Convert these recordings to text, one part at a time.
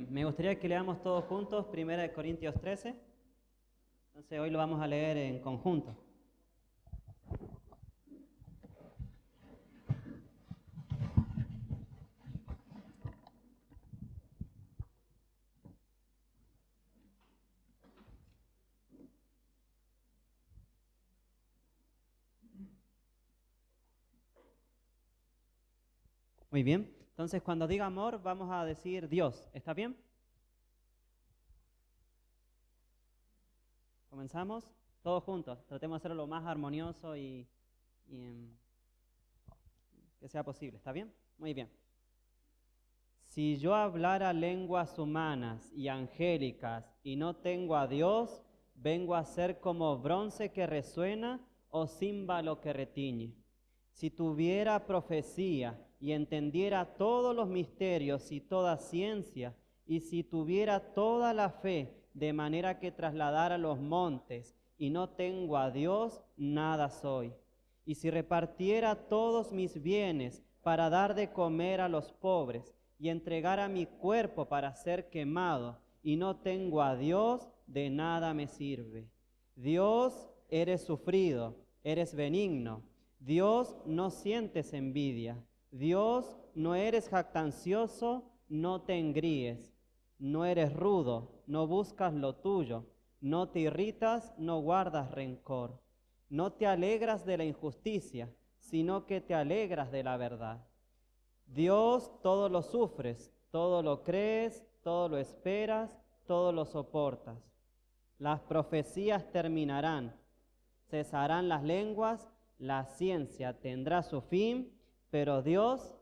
Me gustaría que leamos todos juntos 1 Corintios 13. Entonces hoy lo vamos a leer en conjunto. Muy bien. Entonces cuando diga amor vamos a decir Dios. ¿Está bien? Comenzamos todos juntos. Tratemos de hacerlo lo más armonioso y que sea posible. ¿Está bien? Muy bien. Si yo hablara lenguas humanas y angélicas y no tengo a Dios, vengo a ser como bronce que resuena o címbalo que retiñe. Si tuviera profecía y entendiera todos los misterios y toda ciencia, y si tuviera toda la fe de manera que trasladara los montes y no tengo a Dios, nada soy. Y si repartiera todos mis bienes para dar de comer a los pobres y entregara mi cuerpo para ser quemado y no tengo a Dios, de nada me sirve. Dios, eres sufrido, eres benigno. Dios, no sientes envidia. Dios, no eres jactancioso, no te engríes. No eres rudo, no buscas lo tuyo. No te irritas, no guardas rencor. No te alegras de la injusticia, sino que te alegras de la verdad. Dios, todo lo sufres, todo lo crees, todo lo esperas, todo lo soportas. Las profecías terminarán, cesarán las lenguas, la ciencia tendrá su fin, pero Dios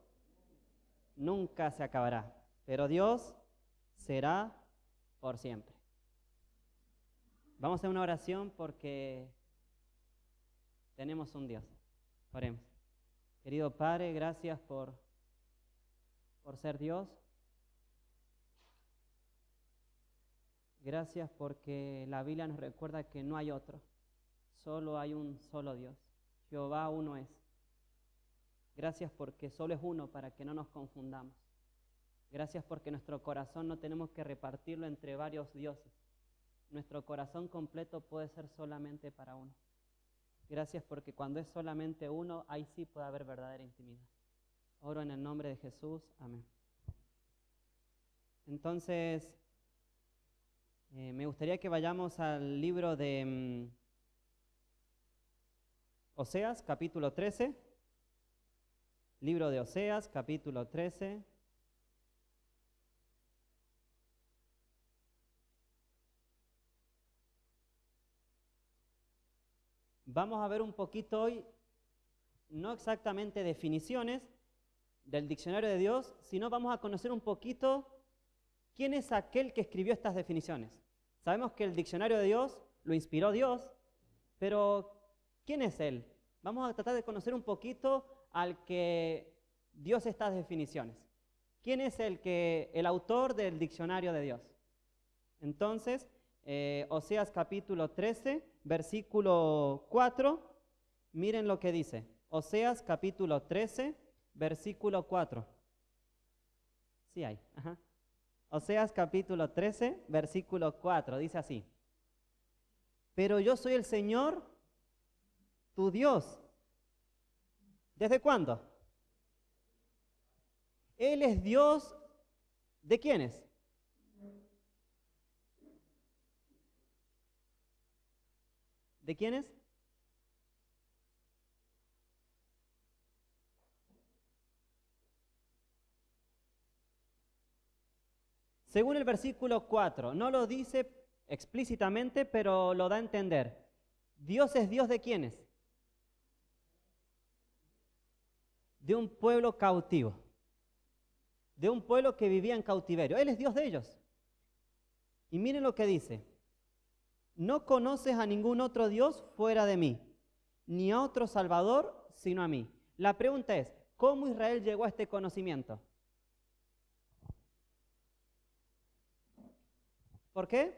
nunca se acabará. Pero Dios será por siempre. Vamos a hacer una oración porque tenemos un Dios. Oremos. Querido Padre, gracias por ser Dios. Gracias porque la Biblia nos recuerda que no hay otro. Solo hay un solo Dios. Jehová uno es. Gracias porque solo es uno para que no nos confundamos. Gracias porque nuestro corazón no tenemos que repartirlo entre varios dioses. Nuestro corazón completo puede ser solamente para uno. Gracias porque cuando es solamente uno, ahí sí puede haber verdadera intimidad. Oro en el nombre de Jesús. Amén. Entonces, me gustaría que vayamos al libro de Oseas, capítulo 13. Libro de Oseas, capítulo 13. Vamos a ver un poquito hoy, no exactamente definiciones del diccionario de Dios, sino vamos a conocer un poquito quién es aquel que escribió estas definiciones. Sabemos que el diccionario de Dios lo inspiró Dios, pero ¿quién es Él? Vamos a tratar de conocer un poquito al que dio estas definiciones. ¿Quién es el autor del diccionario de Dios? Entonces, Oseas capítulo 13, versículo 4, miren lo que dice. Oseas capítulo 13, versículo 4. Sí hay. Ajá. Oseas capítulo 13, versículo 4, dice así. Pero yo soy el Señor, tu Dios. ¿Desde cuándo? Él es Dios, ¿de quiénes? ¿De quiénes? Según el versículo 4, no lo dice explícitamente, pero lo da a entender. ¿Dios es Dios de quiénes? De un pueblo cautivo, de un pueblo que vivía en cautiverio. Él es Dios de ellos. Y miren lo que dice. No conoces a ningún otro Dios fuera de mí, ni a otro Salvador sino a mí. La pregunta es, ¿cómo Israel llegó a este conocimiento? ¿Por qué?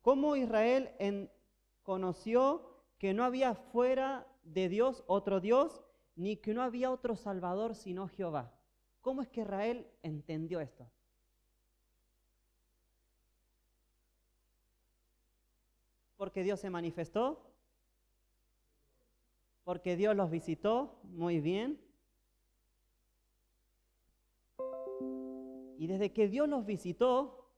¿Cómo Israel conoció que no había fuera de Dios otro Dios, ni que no había otro Salvador sino Jehová? ¿Cómo es que Israel entendió esto? Porque Dios se manifestó, porque Dios los visitó, muy bien. Y desde que Dios los visitó,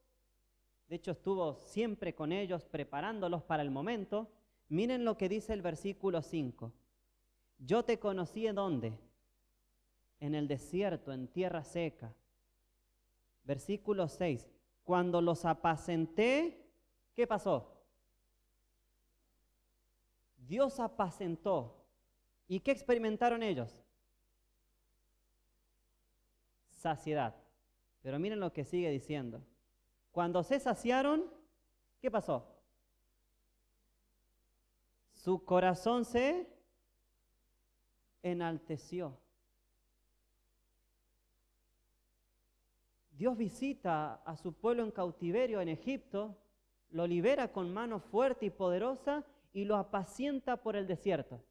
de hecho estuvo siempre con ellos, preparándolos para el momento, miren lo que dice el versículo 5. Yo te conocí ¿en dónde? En el desierto, en tierra seca. Versículo 6. Cuando los apacenté, ¿qué pasó? Dios apacentó. ¿Y qué experimentaron ellos? Saciedad. Pero miren lo que sigue diciendo. Cuando se saciaron, ¿qué pasó? Su corazón se enalteció. Dios visita a su pueblo en cautiverio en Egipto, lo libera con mano fuerte y poderosa y lo apacienta por el desierto.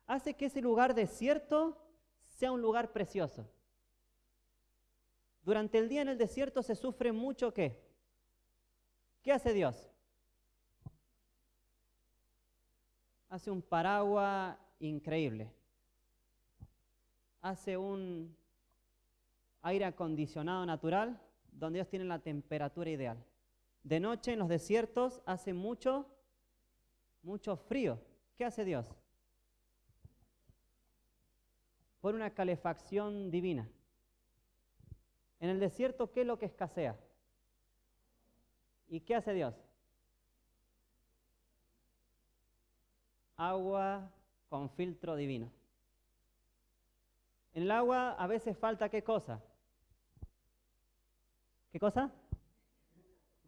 Hace que ese lugar desierto sea un lugar precioso. Durante el día en el desierto se sufre mucho ¿qué? ¿Qué hace Dios? Hace un paraguas increíble. Hace un aire acondicionado natural donde ellos tienen la temperatura ideal. De noche en los desiertos hace mucho frío. ¿Qué hace Dios? Pone una calefacción divina. En el desierto, ¿qué es lo que escasea? ¿Y qué hace Dios? Agua con filtro divino. En el agua a veces falta ¿qué cosa? ¿Qué cosa?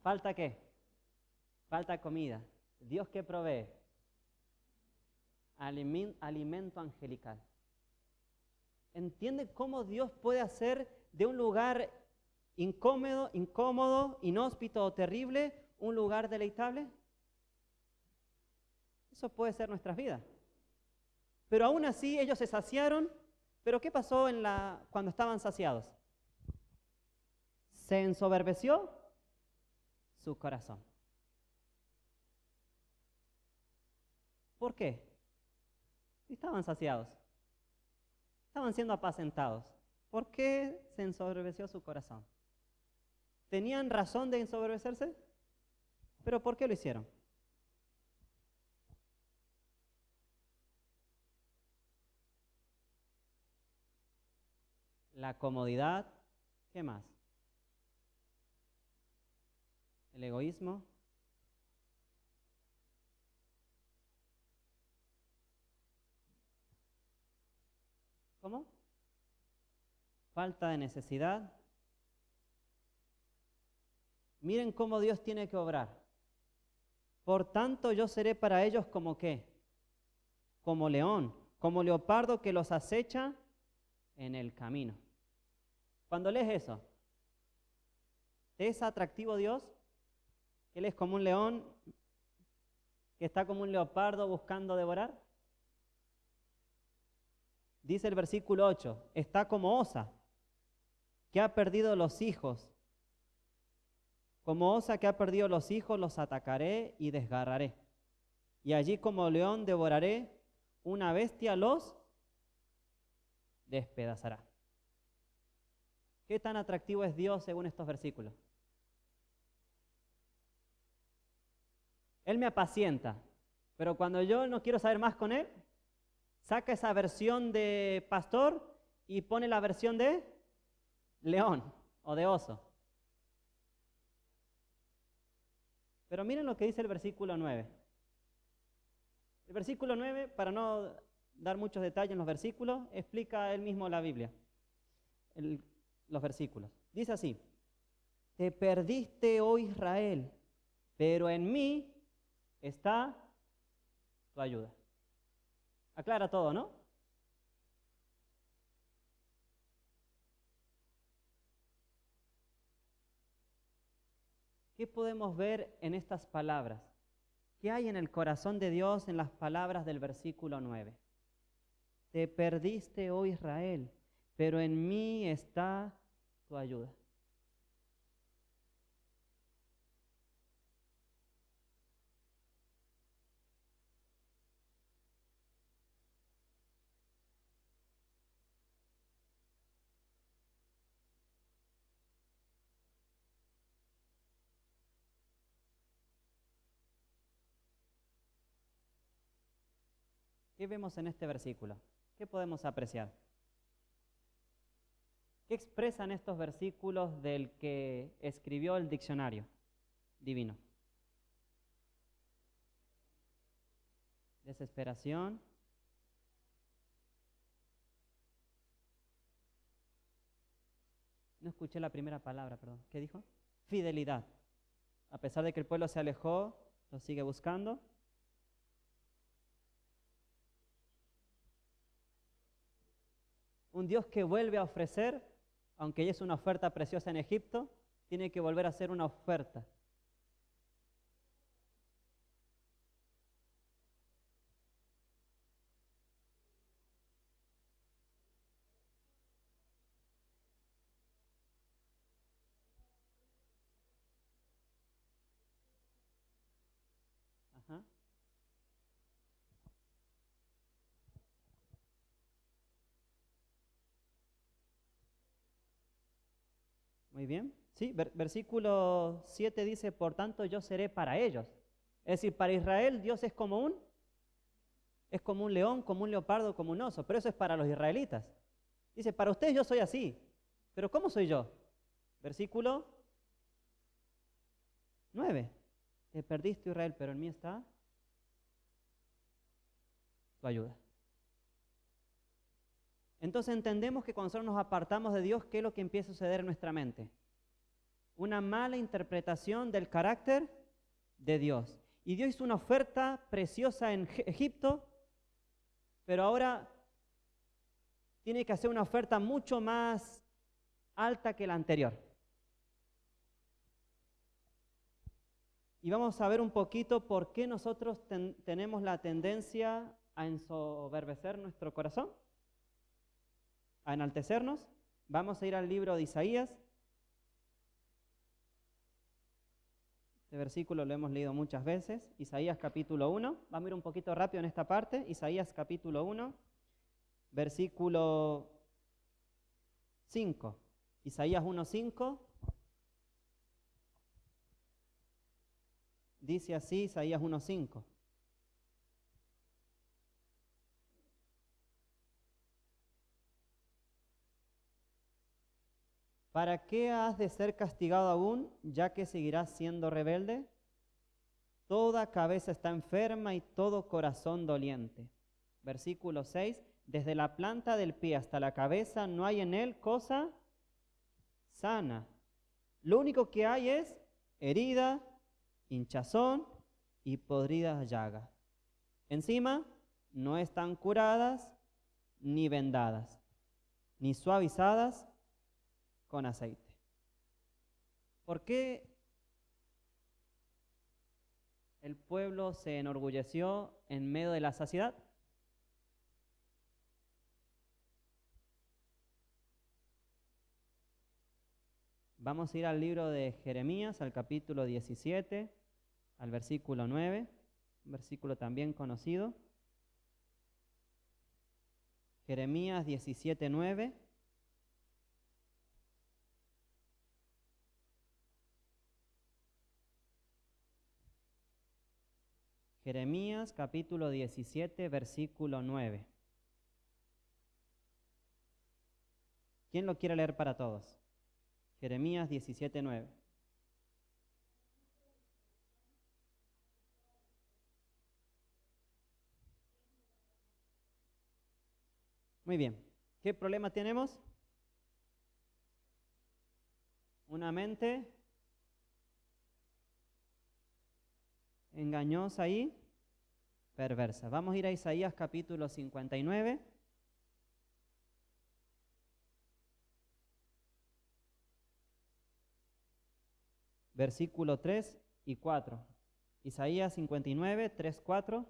¿Falta qué? Falta comida. Dios que provee alimento angelical. ¿Entiende cómo Dios puede hacer de un lugar incómodo, inhóspito o terrible un lugar deleitable? Eso puede ser nuestras vidas. Pero aún así ellos se saciaron. ¿Pero qué pasó cuando estaban saciados? Se ensoberbeció su corazón. ¿Por qué? Estaban saciados. Estaban siendo apacentados. ¿Por qué se ensoberbeció su corazón? ¿Tenían razón de ensoberbecerse? ¿Pero por qué lo hicieron? La comodidad, ¿qué más? El egoísmo. ¿Cómo? Falta de necesidad. Miren cómo Dios tiene que obrar. Por tanto, yo seré para ellos como ¿qué? Como león, como leopardo que los acecha en el camino. Cuando lees eso, ¿te es atractivo Dios? ¿Él es como un león que está como un leopardo buscando devorar? Dice el versículo 8, está como osa que ha perdido los hijos. Como osa que ha perdido los hijos, los atacaré y desgarraré. Y allí como león devoraré, una bestia los despedazará. ¿Qué tan atractivo es Dios según estos versículos? Él me apacienta, pero cuando yo no quiero saber más con Él, saca esa versión de pastor y pone la versión de león o de oso. Pero miren lo que dice el versículo 9. El versículo 9, para no dar muchos detalles en los versículos, explica él mismo la Biblia, los versículos. Dice así, te perdiste, oh Israel, pero en mí está tu ayuda. Aclara todo, ¿no? ¿Qué podemos ver en estas palabras? ¿Qué hay en el corazón de Dios en las palabras del versículo 9? Te perdiste, oh Israel, pero en mí está tu ayuda. ¿Qué vemos en este versículo? ¿Qué podemos apreciar? ¿Qué expresan estos versículos del que escribió el diccionario divino? Desesperación. No escuché la primera palabra, perdón. ¿Qué dijo? Fidelidad. A pesar de que el pueblo se alejó, lo sigue buscando. Un Dios que vuelve a ofrecer, aunque ya es una oferta preciosa en Egipto, tiene que volver a hacer una oferta. Ajá. Muy bien. Sí, versículo 7 dice, por tanto yo seré para ellos. Es decir, para Israel Dios es como un león, como un leopardo, como un oso, pero eso es para los israelitas. Dice, para ustedes yo soy así, pero ¿cómo soy yo? Versículo 9. Te perdiste, Israel, pero en mí está tu ayuda. Entonces entendemos que cuando nosotros nos apartamos de Dios, ¿qué es lo que empieza a suceder en nuestra mente? Una mala interpretación del carácter de Dios. Y Dios hizo una oferta preciosa en Egipto, pero ahora tiene que hacer una oferta mucho más alta que la anterior. Y vamos a ver un poquito por qué nosotros tenemos la tendencia a ensoberbecer nuestro corazón, a enaltecernos. Vamos a ir al libro de Isaías. Este versículo lo hemos leído muchas veces. Isaías capítulo 1. Vamos a ir un poquito rápido en esta parte. Isaías capítulo 1, versículo 5. Isaías 1:5. Dice así Isaías 1:5. ¿Para qué has de ser castigado aún, ya que seguirás siendo rebelde? Toda cabeza está enferma y todo corazón doliente. Versículo 6. Desde la planta del pie hasta la cabeza no hay en él cosa sana. Lo único que hay es herida, hinchazón y podridas llagas. Encima no están curadas ni vendadas, ni suavizadas con aceite. ¿Por qué el pueblo se enorgulleció en medio de la saciedad? Vamos a ir al libro de Jeremías, al capítulo 17, al versículo 9, un versículo también conocido. Jeremías 17:9. Jeremías capítulo 17, versículo 9. ¿Quién lo quiere leer para todos? Jeremías 17:9. Muy bien. ¿Qué problema tenemos? Una mente engañosa y perversa. Vamos a ir a Isaías capítulo 59. Versículo 3 y 4. Isaías 59, 3, 4.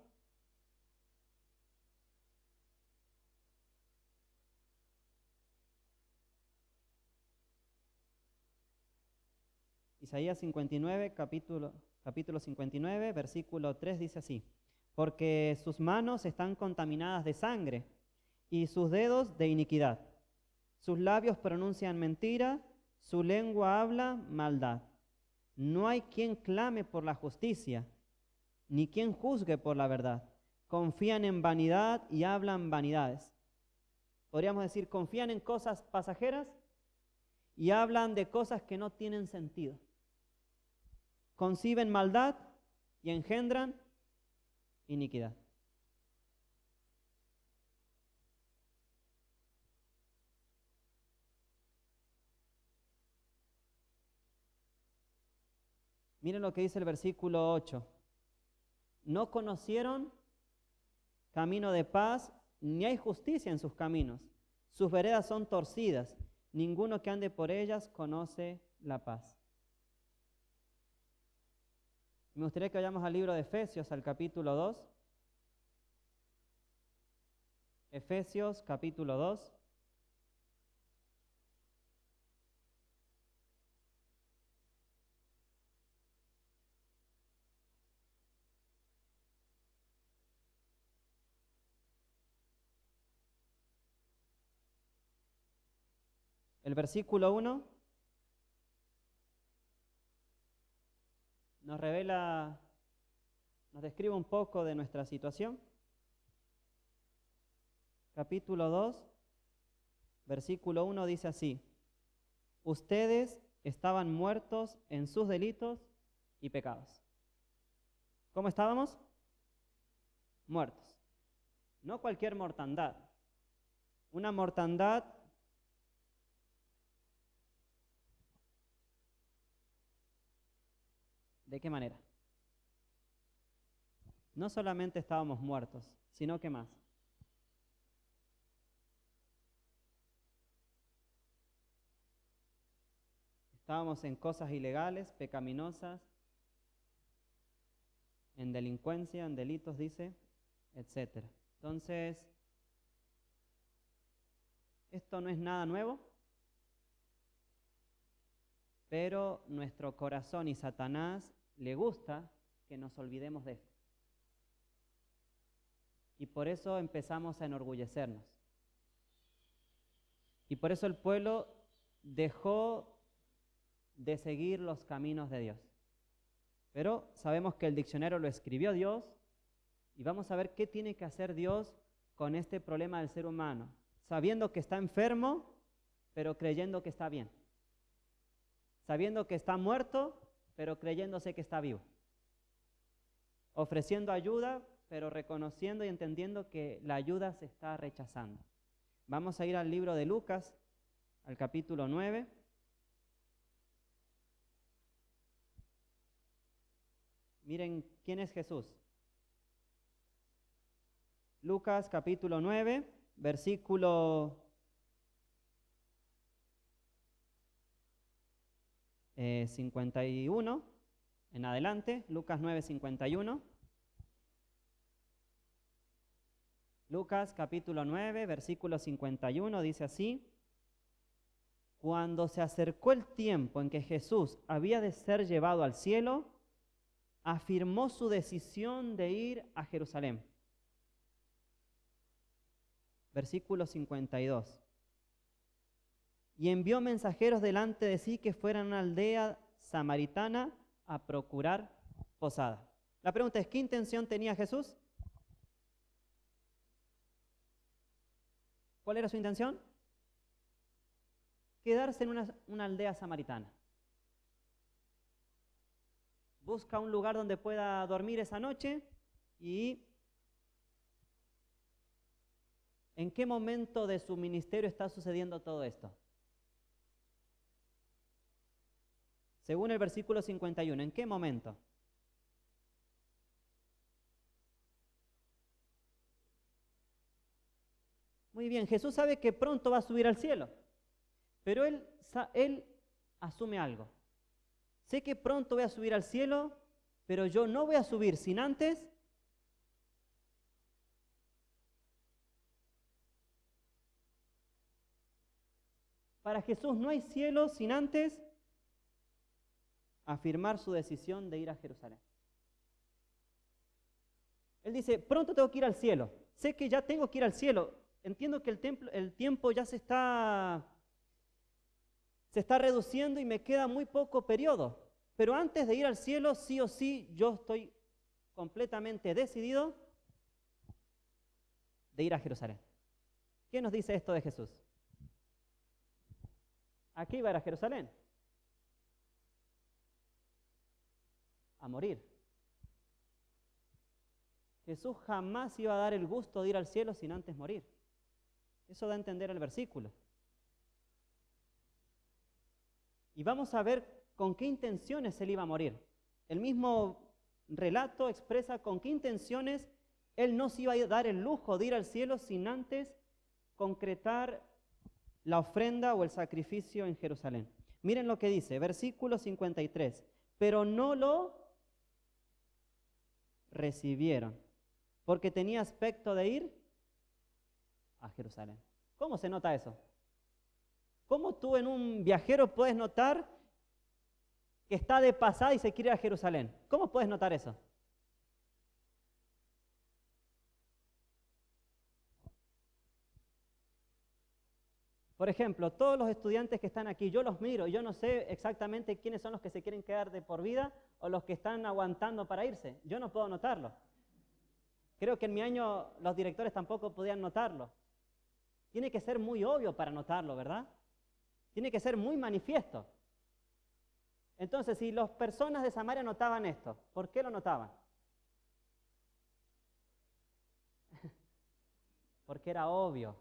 Isaías 59, capítulo 59, versículo 3 dice así: porque sus manos están contaminadas de sangre y sus dedos de iniquidad. Sus labios pronuncian mentira, su lengua habla maldad. No hay quien clame por la justicia, ni quien juzgue por la verdad. Confían en vanidad y hablan vanidades. Podríamos decir, confían en cosas pasajeras y hablan de cosas que no tienen sentido. Conciben maldad y engendran iniquidad. Miren lo que dice el versículo 8. No conocieron camino de paz, ni hay justicia en sus caminos. Sus veredas son torcidas. Ninguno que ande por ellas conoce la paz. Me gustaría que vayamos al libro de Efesios, al capítulo 2. Efesios, capítulo 2. El versículo 1 nos revela, nos describe un poco de nuestra situación. Capítulo 2, versículo 1 dice así: ustedes estaban muertos en sus delitos y pecados. ¿Cómo estábamos? Muertos. No cualquier mortandad. Una mortandad ¿de qué manera? No solamente estábamos muertos, sino que más. Estábamos en cosas ilegales, pecaminosas, en delincuencia, en delitos, dice, etc. Entonces, esto no es nada nuevo, pero nuestro corazón y Satanás le gusta que nos olvidemos de esto. Y por eso empezamos a enorgullecernos. Y por eso el pueblo dejó de seguir los caminos de Dios. Pero sabemos que el diccionario lo escribió Dios y vamos a ver qué tiene que hacer Dios con este problema del ser humano, sabiendo que está enfermo, pero creyendo que está bien. Sabiendo que está muerto, pero creyéndose que está vivo. Ofreciendo ayuda, pero reconociendo y entendiendo que la ayuda se está rechazando. Vamos a ir al libro de Lucas, al capítulo 9. Miren quién es Jesús. Lucas capítulo 9, versículo 51 en adelante. Lucas 9, 51. Lucas capítulo 9, versículo 51 dice así: cuando se acercó el tiempo en que Jesús había de ser llevado al cielo, afirmó su decisión de ir a Jerusalén. Versículo 52. Y envió mensajeros delante de sí que fueran a una aldea samaritana a procurar posada. La pregunta es, ¿qué intención tenía Jesús? ¿Cuál era su intención? Quedarse en una aldea samaritana. Busca un lugar donde pueda dormir esa noche. ¿Y en qué momento de su ministerio está sucediendo todo esto? Según el versículo 51, ¿en qué momento? Muy bien, Jesús sabe que pronto va a subir al cielo, pero él asume algo. Sé que pronto voy a subir al cielo, pero yo no voy a subir sin antes para Jesús no hay cielo sin antes afirmar su decisión de ir a Jerusalén. Él dice, pronto tengo que ir al cielo. Sé que ya tengo que ir al cielo. Entiendo que el tiempo ya se está reduciendo y me queda muy poco periodo. Pero antes de ir al cielo, sí o sí, yo estoy completamente decidido de ir a Jerusalén. ¿Qué nos dice esto de Jesús? ¿A qué iba a ir a Jerusalén? A morir. Jesús jamás iba a dar el gusto de ir al cielo sin antes morir. Eso da a entender el versículo. Y vamos a ver con qué intenciones él iba a morir. El mismo relato expresa con qué intenciones él no se iba a dar el lujo de ir al cielo sin antes concretar la ofrenda o el sacrificio en Jerusalén. Miren lo que dice, versículo 53. Pero no lo recibieron, porque tenía aspecto de ir a Jerusalén. ¿Cómo se nota eso? ¿Cómo tú en un viajero puedes notar que está de pasada y se quiere ir a Jerusalén? ¿Cómo puedes notar eso? Por ejemplo, todos los estudiantes que están aquí, yo los miro, yo no sé exactamente quiénes son los que se quieren quedar de por vida o los que están aguantando para irse. Yo no puedo notarlo. Creo que en mi año los directores tampoco podían notarlo. Tiene que ser muy obvio para notarlo, ¿verdad? Tiene que ser muy manifiesto. Entonces, si las personas de Samaria notaban esto, ¿por qué lo notaban? Porque era obvio.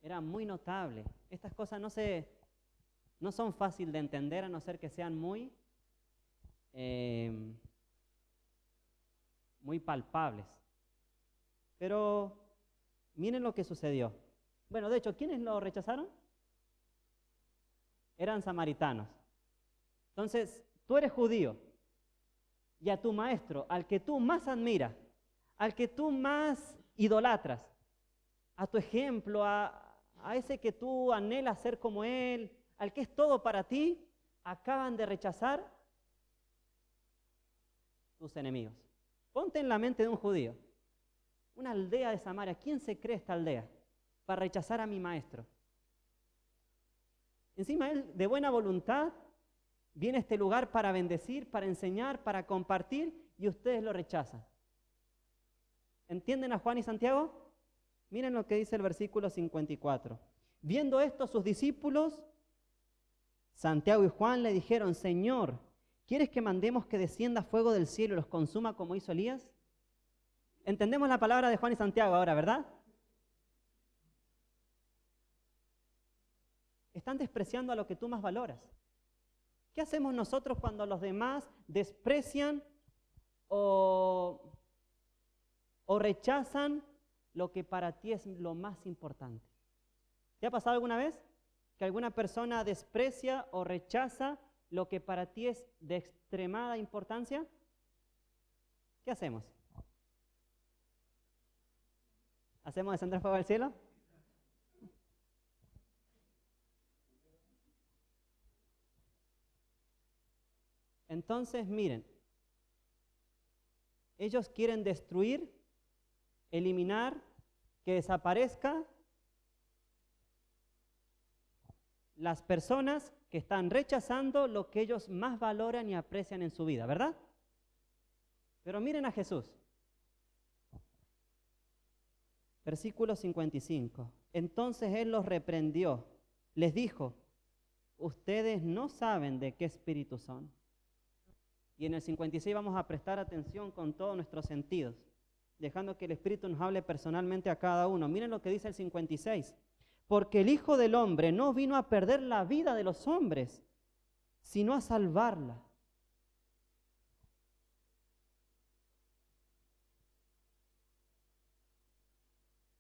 Era muy notable. Estas cosas no son fáciles de entender a no ser que sean muy palpables. Pero miren lo que sucedió. Bueno, de hecho, ¿quiénes lo rechazaron? Eran samaritanos. Entonces, tú eres judío y a tu maestro, al que tú más admiras, al que tú más idolatras, a tu ejemplo, a ese que tú anhelas ser como él, al que es todo para ti, acaban de rechazar tus enemigos. Ponte en la mente de un judío, una aldea de Samaria. ¿Quién se cree esta aldea para rechazar a mi maestro? Encima él, de buena voluntad, viene a este lugar para bendecir, para enseñar, para compartir, y ustedes lo rechazan. ¿Entienden a Juan y Santiago? Miren lo que dice el versículo 54. Viendo esto, sus discípulos, Santiago y Juan, le dijeron, Señor, ¿quieres que mandemos que descienda fuego del cielo y los consuma como hizo Elías? Entendemos la palabra de Juan y Santiago ahora, ¿verdad? Están despreciando a lo que tú más valoras. ¿Qué hacemos nosotros cuando los demás desprecian o rechazan lo que para ti es lo más importante? ¿Te ha pasado alguna vez que alguna persona desprecia o rechaza lo que para ti es de extremada importancia? ¿Qué hacemos? ¿Hacemos descender fuego del cielo? Entonces, miren, ellos quieren destruir, eliminar, que desaparezca las personas que están rechazando lo que ellos más valoran y aprecian en su vida, ¿verdad? Pero miren a Jesús. Versículo 55. Entonces Él los reprendió, les dijo, ustedes no saben de qué espíritu son. Y en el 56 vamos a prestar atención con todos nuestros sentidos, dejando que el Espíritu nos hable personalmente a cada uno. Miren lo que dice el 56. Porque el Hijo del Hombre no vino a perder la vida de los hombres, sino a salvarla.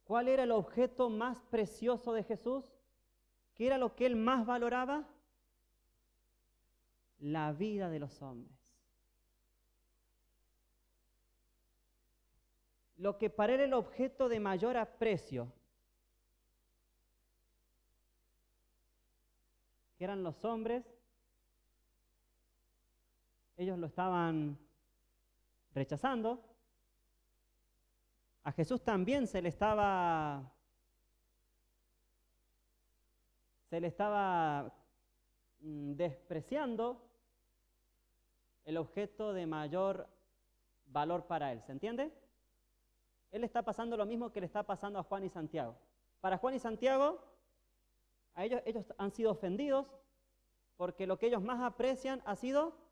¿Cuál era el objeto más precioso de Jesús? ¿Qué era lo que Él más valoraba? La vida de los hombres. Lo que para Él era el objeto de mayor aprecio, que eran los hombres, ellos lo estaban rechazando. A Jesús también se le estaba despreciando el objeto de mayor valor para él. ¿Se entiende? Él está pasando lo mismo que le está pasando a Juan y Santiago. Para Juan y Santiago, a ellos han sido ofendidos porque lo que ellos más aprecian ha sido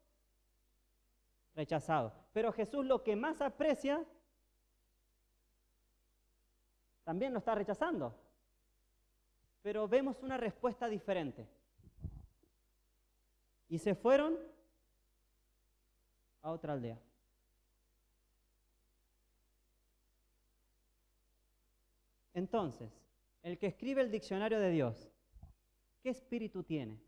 rechazado. Pero Jesús lo que más aprecia también lo está rechazando. Pero vemos una respuesta diferente. Y se fueron a otra aldea. Entonces, el que escribe el diccionario de Dios, ¿qué espíritu tiene?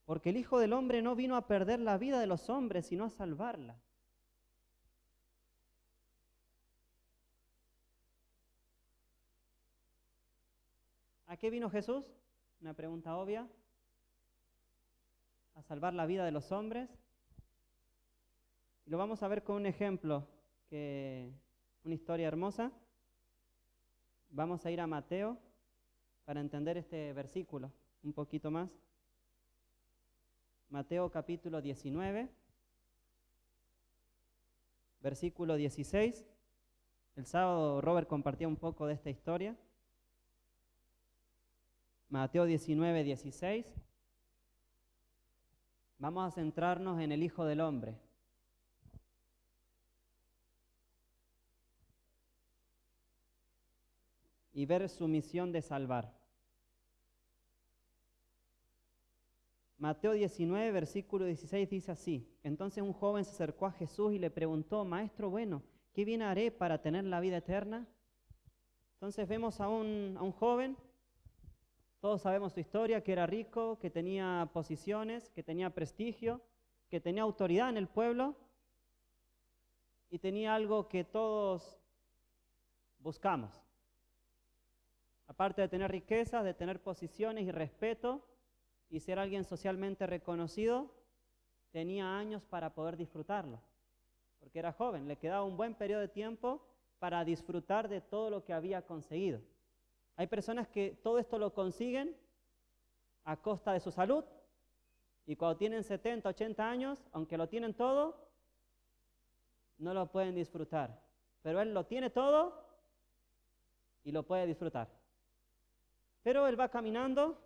Porque el Hijo del Hombre no vino a perder la vida de los hombres, sino a salvarla. ¿A qué vino Jesús? Una pregunta obvia. A salvar la vida de los hombres. Y lo vamos a ver con un ejemplo, una historia hermosa. Vamos a ir a Mateo para entender este versículo un poquito más. Mateo capítulo 19, versículo 16. El sábado Robert compartía un poco de esta historia. Mateo 19, 16. Vamos a centrarnos en el Hijo del Hombre. Y ver su misión de salvar. Mateo 19, versículo 16 dice así: Entonces un joven se acercó a Jesús y le preguntó: Maestro bueno, ¿qué bien haré para tener la vida eterna? Entonces vemos a un joven, todos sabemos su historia, que era rico, que tenía posiciones, que tenía prestigio, que tenía autoridad en el pueblo y tenía algo que todos buscamos. Aparte de tener riquezas, de tener posiciones y respeto y ser alguien socialmente reconocido, tenía años para poder disfrutarlo, porque era joven, le quedaba un buen periodo de tiempo para disfrutar de todo lo que había conseguido. Hay personas que todo esto lo consiguen a costa de su salud y cuando tienen 70, 80 años, aunque lo tienen todo, no lo pueden disfrutar. Pero él lo tiene todo y lo puede disfrutar. Pero él va caminando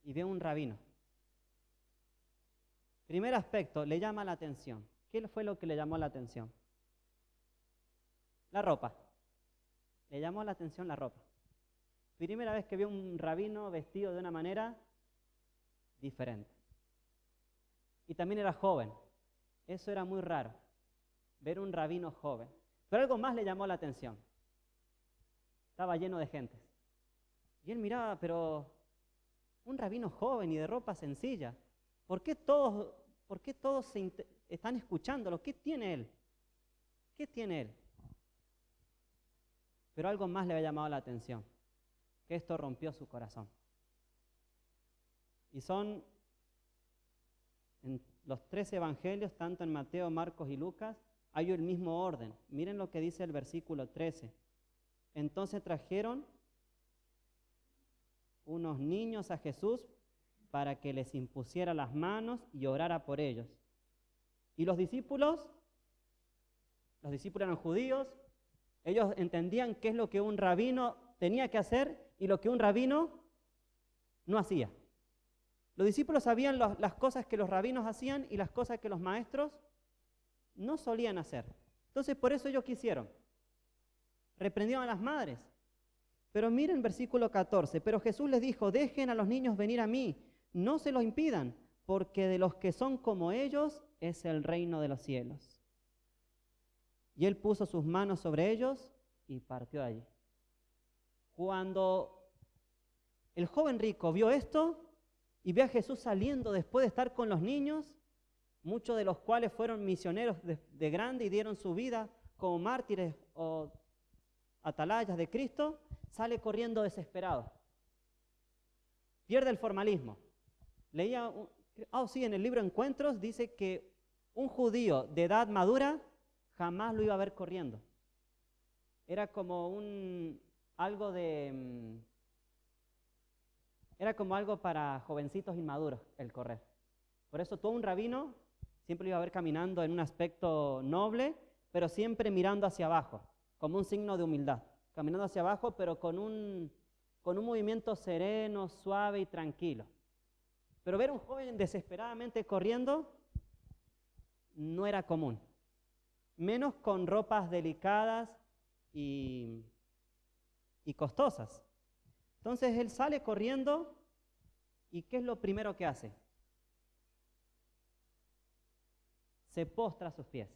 y ve un rabino. Primer aspecto, le llama la atención. ¿Qué fue lo que le llamó la atención? La ropa. Le llamó la atención la ropa. Primera vez que vio un rabino vestido de una manera diferente. Y también era joven. Eso era muy raro, ver un rabino joven. Pero algo más le llamó la atención. Estaba lleno de gente. Y él miraba, pero un rabino joven y de ropa sencilla. ¿Por qué todos están escuchándolo? ¿Qué tiene él? ¿Qué tiene él? Pero algo más le había llamado la atención, que esto rompió su corazón. Y son en los 3 evangelios, tanto en Mateo, Marcos y Lucas, hay el mismo orden. Miren lo que dice el versículo 13. Entonces trajeron unos niños a Jesús para que les impusiera las manos y orara por ellos. Y los discípulos eran judíos, ellos entendían qué es lo que un rabino tenía que hacer y lo que un rabino no hacía. Los discípulos sabían las cosas que los rabinos hacían y las cosas que los maestros no solían hacer. Entonces por eso ellos quisieron. Reprendieron a las madres. Pero miren versículo 14. Pero Jesús les dijo: dejen a los niños venir a mí, no se los impidan, porque de los que son como ellos es el reino de los cielos. Y él puso sus manos sobre ellos y partió de allí. Cuando el joven rico vio esto y ve a Jesús saliendo después de estar con los niños, muchos de los cuales fueron misioneros de grande y dieron su vida como mártires o atalayas de Cristo, sale corriendo desesperado. Pierde el formalismo. Leía, sí, en el libro Encuentros dice que un judío de edad madura jamás lo iba a ver corriendo. Era como algo para jovencitos inmaduros el correr. Por eso todo un rabino siempre lo iba a ver caminando en un aspecto noble, pero siempre mirando hacia abajo, como un signo de humildad. Caminando hacia abajo, pero con un movimiento sereno, suave y tranquilo. Pero ver a un joven desesperadamente corriendo no era común, menos con ropas delicadas y costosas. Entonces él sale corriendo y ¿qué es lo primero que hace? Se postra a sus pies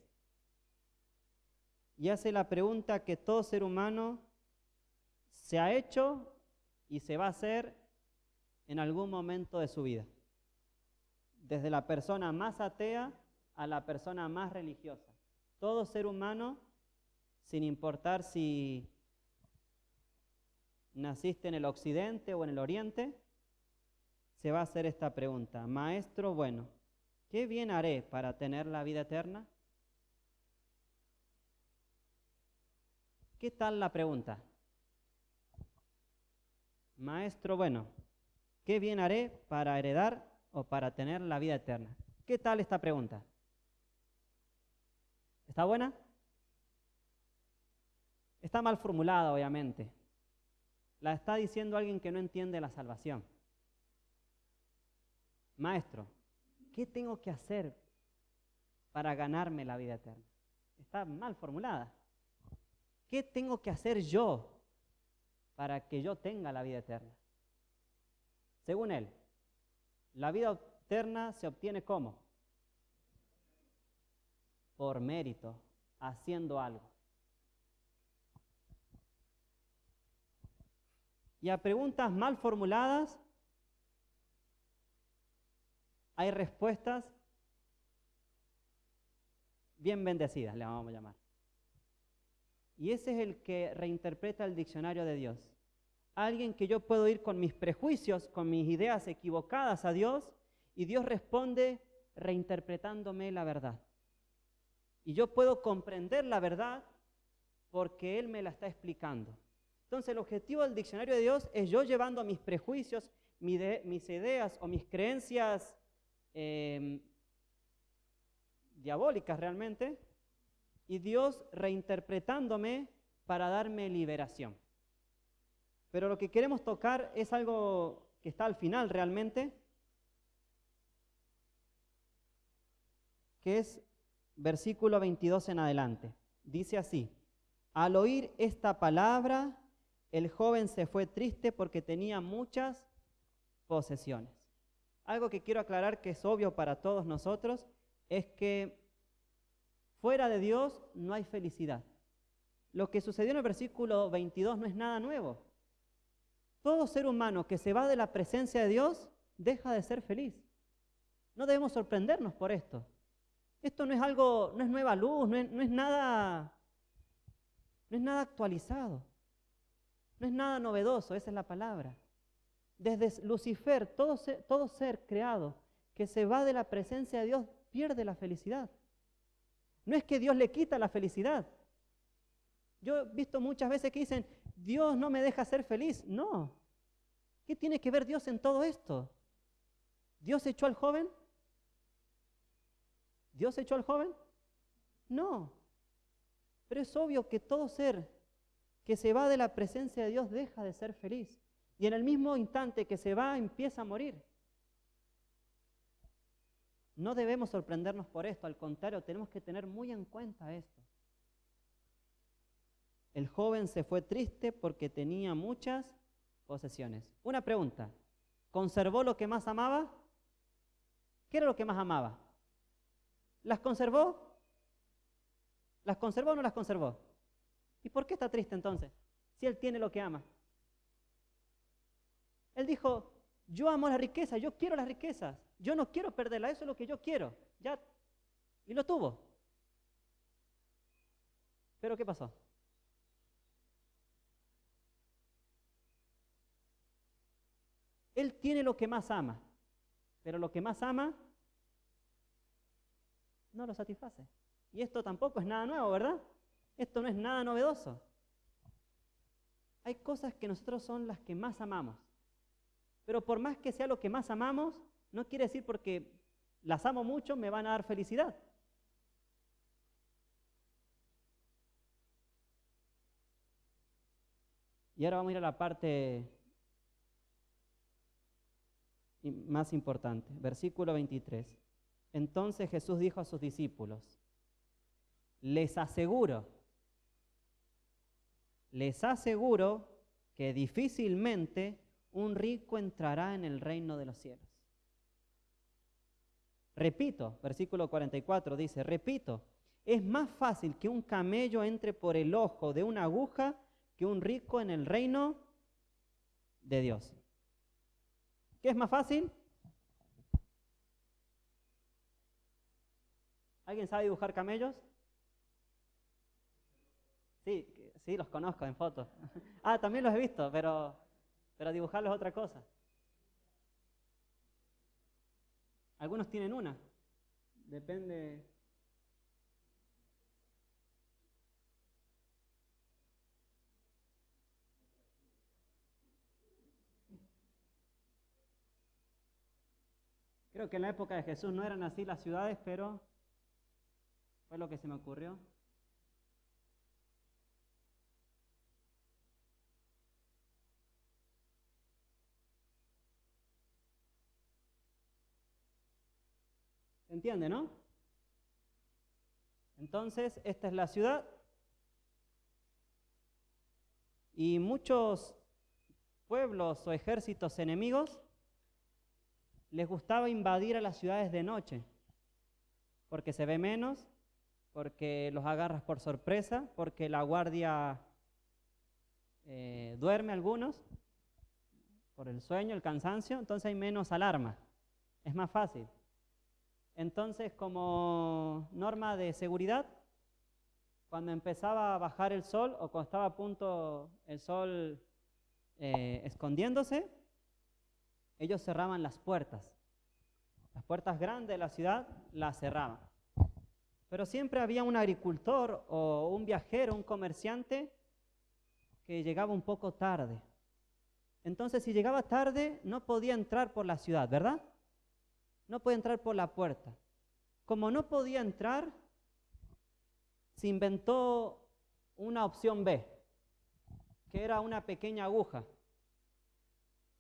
y hace la pregunta que todo ser humano se ha hecho y se va a hacer en algún momento de su vida, desde la persona más atea a la persona más religiosa. Todo ser humano, sin importar si naciste en el occidente o en el oriente, se va a hacer esta pregunta: Maestro bueno, ¿qué bien haré para tener la vida eterna? ¿Qué tal la pregunta? Maestro bueno, ¿qué bien haré para heredar o para tener la vida eterna? ¿Qué tal esta pregunta? ¿Está buena? Está mal formulada, obviamente. La está diciendo alguien que no entiende la salvación. Maestro, ¿qué tengo que hacer para ganarme la vida eterna? Está mal formulada. ¿Qué tengo que hacer yo para que yo tenga la vida eterna? Según él, la vida eterna se obtiene ¿cómo? Por mérito, haciendo algo. Y a preguntas mal formuladas hay respuestas bien bendecidas, le vamos a llamar. Y ese es el que reinterpreta el diccionario de Dios. Alguien que yo puedo ir con mis prejuicios, con mis ideas equivocadas a Dios, y Dios responde reinterpretándome la verdad. Y yo puedo comprender la verdad porque Él me la está explicando. Entonces el objetivo del diccionario de Dios es yo llevando mis prejuicios, mis ideas o mis creencias diabólicas realmente, y Dios reinterpretándome para darme liberación. Pero lo que queremos tocar es algo que está al final realmente, que es versículo 22 en adelante. Dice así: al oír esta palabra, el joven se fue triste porque tenía muchas posesiones. Algo que quiero aclarar, que es obvio para todos nosotros, es que fuera de Dios no hay felicidad. Lo que sucedió en el versículo 22 no es nada nuevo. Todo ser humano que se va de la presencia de Dios deja de ser feliz. No debemos sorprendernos por esto. Esto no es algo, no es nueva luz, no es nada actualizado. No es nada novedoso, esa es la palabra. Desde Lucifer, todo ser creado que se va de la presencia de Dios pierde la felicidad. No es que Dios le quita la felicidad. Yo he visto muchas veces que dicen, Dios no me deja ser feliz. No. ¿Qué tiene que ver Dios en todo esto? ¿Dios echó al joven? ¿Dios echó al joven? No. Pero es obvio que todo ser que se va de la presencia de Dios deja de ser feliz. Y en el mismo instante que se va, empieza a morir. No debemos sorprendernos por esto, al contrario, tenemos que tener muy en cuenta esto. El joven se fue triste porque tenía muchas posesiones. Una pregunta, ¿conservó lo que más amaba? ¿Qué era lo que más amaba? ¿Las conservó? ¿Las conservó o no las conservó? ¿Y por qué está triste entonces? Si él tiene lo que ama. Él dijo, yo amo la riqueza, yo quiero las riquezas, yo no quiero perderla, eso es lo que yo quiero. Ya, y lo tuvo. ¿Pero qué pasó? Él tiene lo que más ama, pero lo que más ama no lo satisface. Y esto tampoco es nada nuevo, ¿verdad? Esto no es nada novedoso. Hay cosas que nosotros son las que más amamos. Pero por más que sea lo que más amamos, no quiere decir porque las amo mucho me van a dar felicidad. Y ahora vamos a ir a la parte más importante, versículo 23. Entonces Jesús dijo a sus discípulos, les aseguro que difícilmente un rico entrará en el reino de los cielos. Repito, versículo 44 dice, repito, es más fácil que un camello entre por el ojo de una aguja que un rico en el reino de Dios. ¿Qué es más fácil? ¿Alguien sabe dibujar camellos? Sí, los conozco en fotos. Ah, también los he visto, pero dibujarlos es otra cosa. Algunos tienen una. Depende. Creo que en la época de Jesús no eran así las ciudades, pero fue lo que se me ocurrió. ¿Se entiende, no? Entonces, esta es la ciudad. Y muchos pueblos o ejércitos enemigos les gustaba invadir a las ciudades de noche, porque se ve menos, porque los agarras por sorpresa, porque la guardia duerme algunos, por el sueño, el cansancio, entonces hay menos alarma, es más fácil. Entonces, como norma de seguridad, cuando empezaba a bajar el sol o cuando estaba a punto el sol escondiéndose, ellos cerraban las puertas grandes de la ciudad las cerraban. Pero siempre había un agricultor o un viajero, un comerciante que llegaba un poco tarde. Entonces, si llegaba tarde, no podía entrar por la ciudad, ¿verdad? No podía entrar por la puerta. Como no podía entrar, se inventó una opción B, que era una pequeña aguja,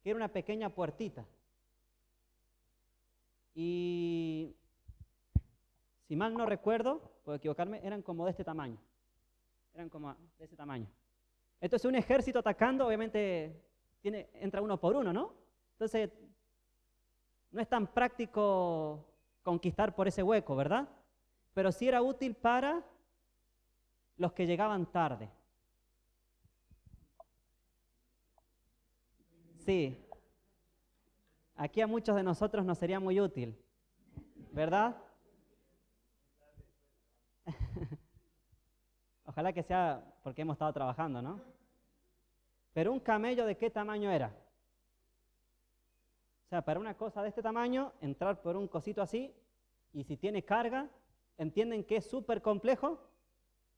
que era una pequeña puertita. Y si mal no recuerdo, puedo equivocarme, eran como de este tamaño. Eran como de ese tamaño. Entonces un ejército atacando, obviamente, entra uno por uno, ¿no? Entonces, no es tan práctico conquistar por ese hueco, ¿verdad? Pero sí era útil para los que llegaban tarde. Sí. Aquí a muchos de nosotros nos sería muy útil, ¿verdad? Ojalá que sea porque hemos estado trabajando, ¿no? Pero un camello, ¿de qué tamaño era? O sea, para una cosa de este tamaño, entrar por un cosito así, y si tiene carga, ¿entienden que es súper complejo?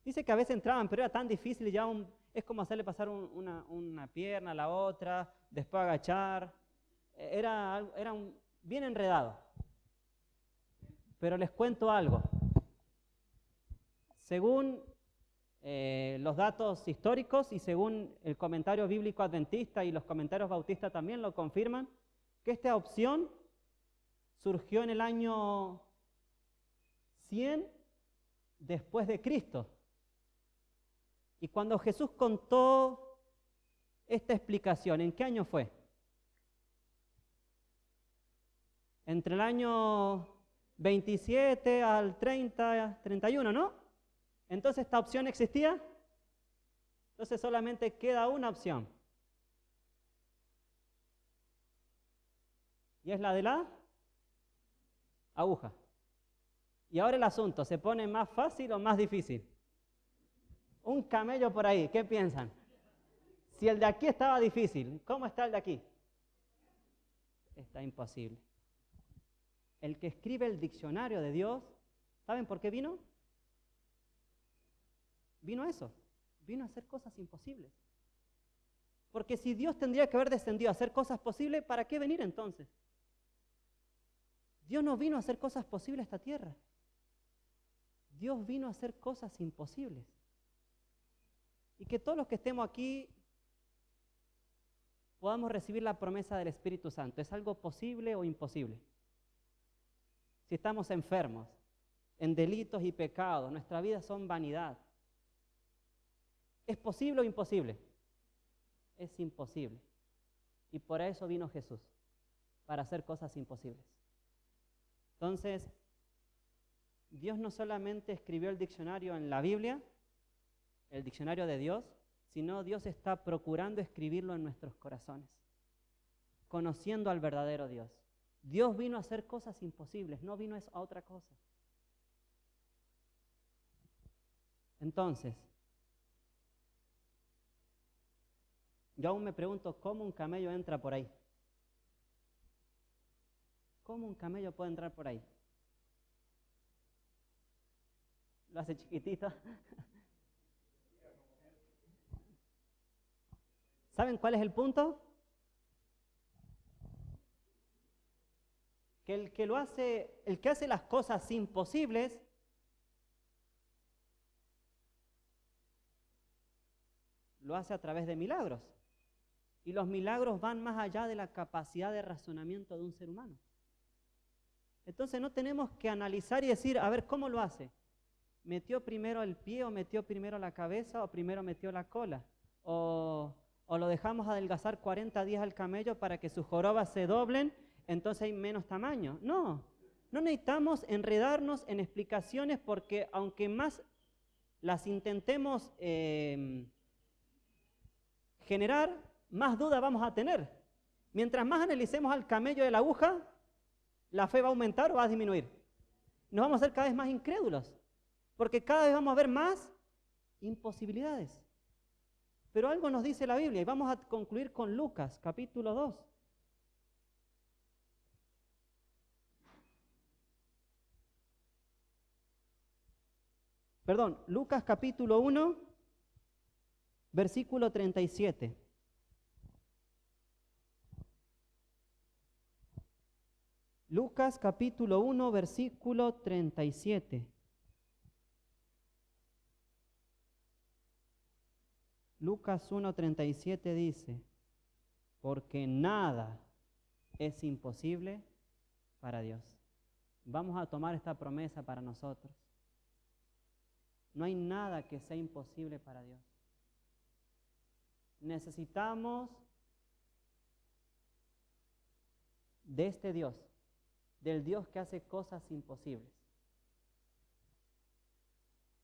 Dice que a veces entraban, pero era tan difícil, es como hacerle pasar una pierna a la otra, después agachar. Era bien enredado. Pero les cuento algo. Según los datos históricos y según el comentario bíblico adventista y los comentarios bautistas también lo confirman, que esta opción surgió en el año 100 después de Cristo. Y cuando Jesús contó esta explicación, ¿en qué año fue? Entre el año 27 al 30, 31, ¿no? Entonces, ¿esta opción existía? Entonces solamente queda una opción. Y es la de la aguja. Y ahora el asunto, ¿se pone más fácil o más difícil? Un camello por ahí, ¿qué piensan? Si el de aquí estaba difícil, ¿cómo está el de aquí? Está imposible. El que escribe el diccionario de Dios, ¿saben por qué vino? Vino a eso, vino a hacer cosas imposibles. Porque si Dios tendría que haber descendido a hacer cosas posibles, ¿para qué venir entonces? Dios no vino a hacer cosas posibles a esta tierra. Dios vino a hacer cosas imposibles. Y que todos los que estemos aquí podamos recibir la promesa del Espíritu Santo. ¿Es algo posible o imposible? Si estamos enfermos, en delitos y pecados, nuestras vidas son vanidad. ¿Es posible o imposible? Es imposible. Y por eso vino Jesús, para hacer cosas imposibles. Entonces, Dios no solamente escribió el diccionario en la Biblia, el diccionario de Dios, sino Dios está procurando escribirlo en nuestros corazones, conociendo al verdadero Dios. Dios vino a hacer cosas imposibles, no vino a otra cosa. Entonces, yo aún me pregunto cómo un camello entra por ahí. ¿Cómo un camello puede entrar por ahí? Lo hace chiquitito. ¿Saben cuál es el punto? Que el que hace las cosas imposibles, lo hace a través de milagros. Y los milagros van más allá de la capacidad de razonamiento de un ser humano. Entonces no tenemos que analizar y decir, a ver, ¿cómo lo hace? ¿Metió primero el pie o metió primero la cabeza o primero metió la cola? ¿O lo dejamos adelgazar 40 días al camello para que sus jorobas se doblen, entonces hay menos tamaño? No necesitamos enredarnos en explicaciones porque aunque más las intentemos generar, más dudas vamos a tener. Mientras más analicemos al camello de la aguja, la fe va a aumentar o va a disminuir. Nos vamos a hacer cada vez más incrédulos, porque cada vez vamos a ver más imposibilidades. Pero algo nos dice la Biblia, y vamos a concluir con Lucas, capítulo 2. Perdón, Lucas capítulo 1, versículo 37. Lucas capítulo 1, versículo 37. Lucas 1:37 dice, porque nada es imposible para Dios. Vamos a tomar esta promesa para nosotros. No hay nada que sea imposible para Dios. Necesitamos de este Dios, del Dios que hace cosas imposibles.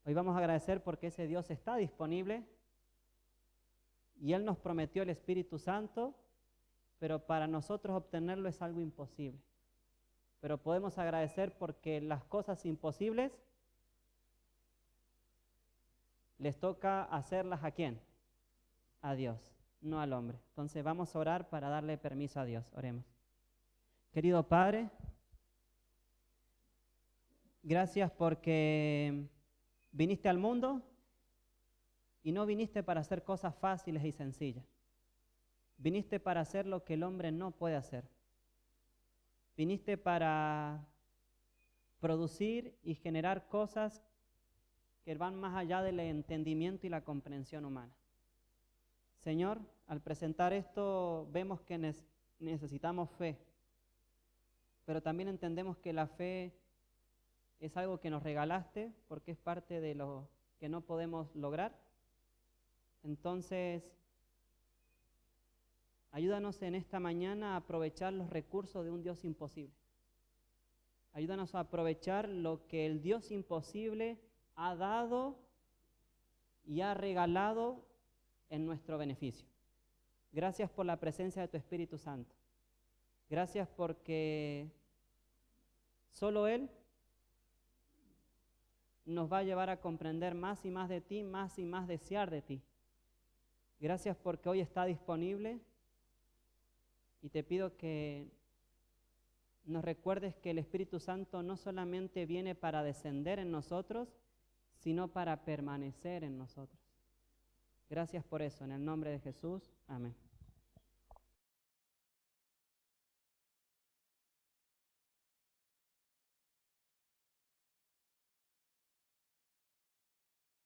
Hoy vamos a agradecer porque ese Dios está disponible y Él nos prometió el Espíritu Santo, pero para nosotros obtenerlo es algo imposible. Pero podemos agradecer porque las cosas imposibles les toca hacerlas ¿a quién? A Dios, no al hombre. Entonces vamos a orar para darle permiso a Dios. Oremos. Querido Padre, gracias porque viniste al mundo y no viniste para hacer cosas fáciles y sencillas. Viniste para hacer lo que el hombre no puede hacer. Viniste para producir y generar cosas que van más allá del entendimiento y la comprensión humana. Señor, al presentar esto vemos que necesitamos fe, pero también entendemos que la fe es algo que nos regalaste porque es parte de lo que no podemos lograr. Entonces, ayúdanos en esta mañana a aprovechar los recursos de un Dios imposible. Ayúdanos a aprovechar lo que el Dios imposible ha dado y ha regalado en nuestro beneficio. Gracias por la presencia de tu Espíritu Santo. Gracias porque solo Él nos va a llevar a comprender más y más de ti, más y más desear de ti. Gracias porque hoy está disponible y te pido que nos recuerdes que el Espíritu Santo no solamente viene para descender en nosotros, sino para permanecer en nosotros. Gracias por eso, en el nombre de Jesús. Amén.